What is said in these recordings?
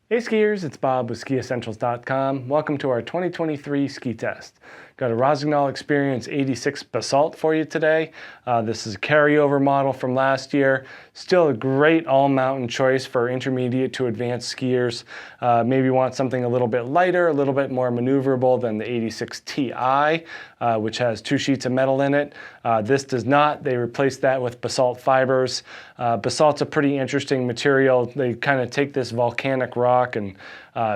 Hey skiers, it's Bob with SkiEssentials.com. Welcome to our 2023 ski test. Got a Rossignol Experience 86 Basalt for you today. This is a carryover model from last year. Still a great all-mountain choice for intermediate to advanced skiers. Maybe want something a little bit lighter, a little bit more maneuverable than the 86 Ti, which has 2 sheets of metal in it. This does not. They replaced that with Basalt fibers. Basalt's a pretty interesting material. They kind of take this volcanic rock and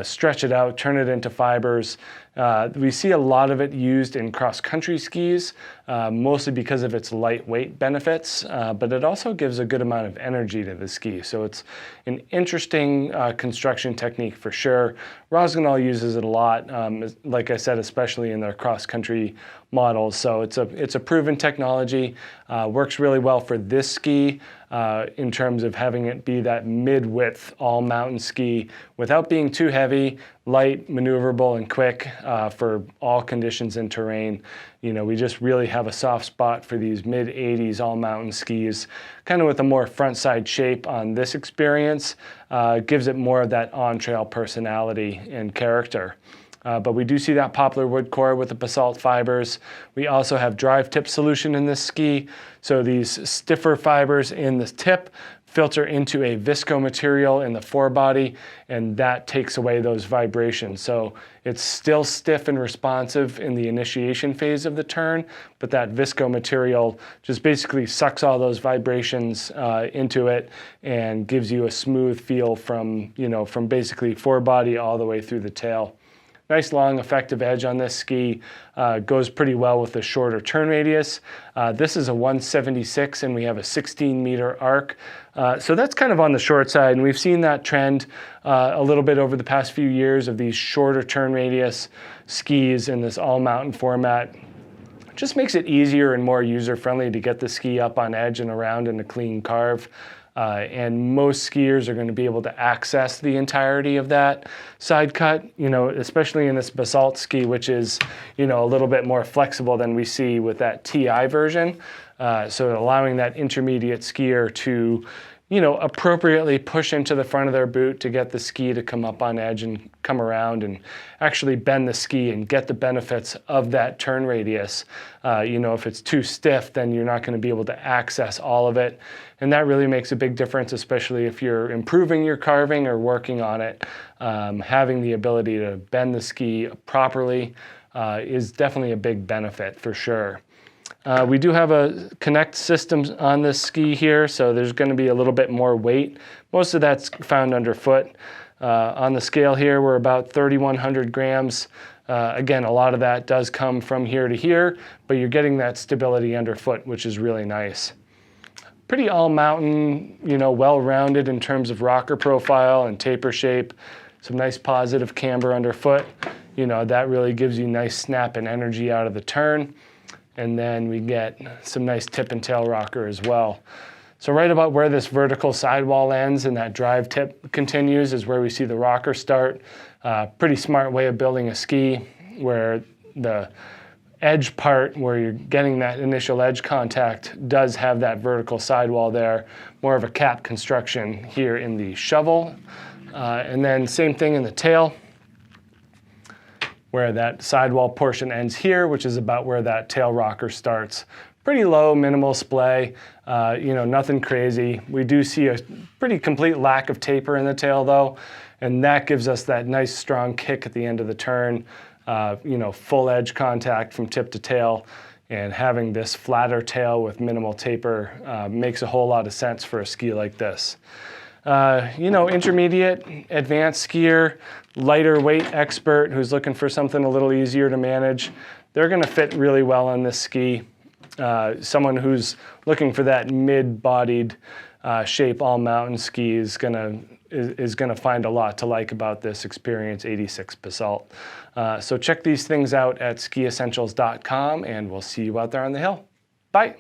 stretch it out, turn it into fibers. We see a lot of it used in cross-country skis, mostly because of its lightweight benefits, but it also gives a good amount of energy to the ski. So it's an interesting construction technique for sure. Rossignol uses it a lot, like I said, especially in their cross-country models. So it's a proven technology, works really well for this ski in terms of having it be that mid-width all-mountain ski without being too heavy, light, maneuverable, and quick for all conditions and terrain. You know, we just really have a soft spot for these mid-80s all-mountain skis, kind of with a more front-side shape on this experience. Gives it more of that on-trail personality and character. But we do see that poplar wood core with the Basalt fibers. We also have drive tip solution in this ski. So these stiffer fibers in the tip filter into a visco material in the forebody, and that takes away those vibrations. So it's still stiff and responsive in the initiation phase of the turn, but that visco material just basically sucks all those vibrations into it and gives you a smooth feel from, from basically forebody all the way through the tail. Nice long effective edge on this ski, goes pretty well with the shorter turn radius. This is a 176 and we have a 16-meter arc. So that's kind of on the short side, and we've seen that trend a little bit over the past few years of these shorter turn radius skis in this all-mountain format. Just makes it easier and more user-friendly to get the ski up on edge and around in a clean carve. And most skiers are going to be able to access the entirety of that side cut, especially in this Basalt ski, which is, a little bit more flexible than we see with that Ti version. So allowing that intermediate skier to, appropriately push into the front of their boot to get the ski to come up on edge and come around and actually bend the ski and get the benefits of that turn radius. If it's too stiff, then you're not going to be able to access all of it. And that really makes a big difference, especially if you're improving your carving or working on it. Having the ability to bend the ski properly is definitely a big benefit for sure. We do have a connect system on this ski here, so there's going to be a little bit more weight. Most of that's found underfoot. On the scale here, we're about 3,100 grams. Again, a lot of that does come from here to here, but you're getting that stability underfoot, which is really nice. Pretty all-mountain, well-rounded in terms of rocker profile and taper shape. Some nice positive camber underfoot. That really gives you nice snap and energy out of the turn. And then we get some nice tip and tail rocker as well. So right about where this vertical sidewall ends and that drive tip continues is where we see the rocker start. Pretty smart way of building a ski where the edge part where you're getting that initial edge contact does have that vertical sidewall there. More of a cap construction here in the shovel. And then same thing in the tail, where that sidewall portion ends here, which is about where that tail rocker starts. Pretty low, minimal splay, nothing crazy. We do see a pretty complete lack of taper in the tail though, and that gives us that nice strong kick at the end of the turn, full edge contact from tip to tail, and having this flatter tail with minimal taper makes a whole lot of sense for a ski like this. Intermediate, advanced skier, lighter weight expert who's looking for something a little easier to manage, they're going to fit really well on this ski. Someone who's looking for that mid-bodied shape all-mountain ski is gonna find a lot to like about this Experience 86 Basalt. So check these things out at SkiEssentials.com, and we'll see you out there on the hill. Bye.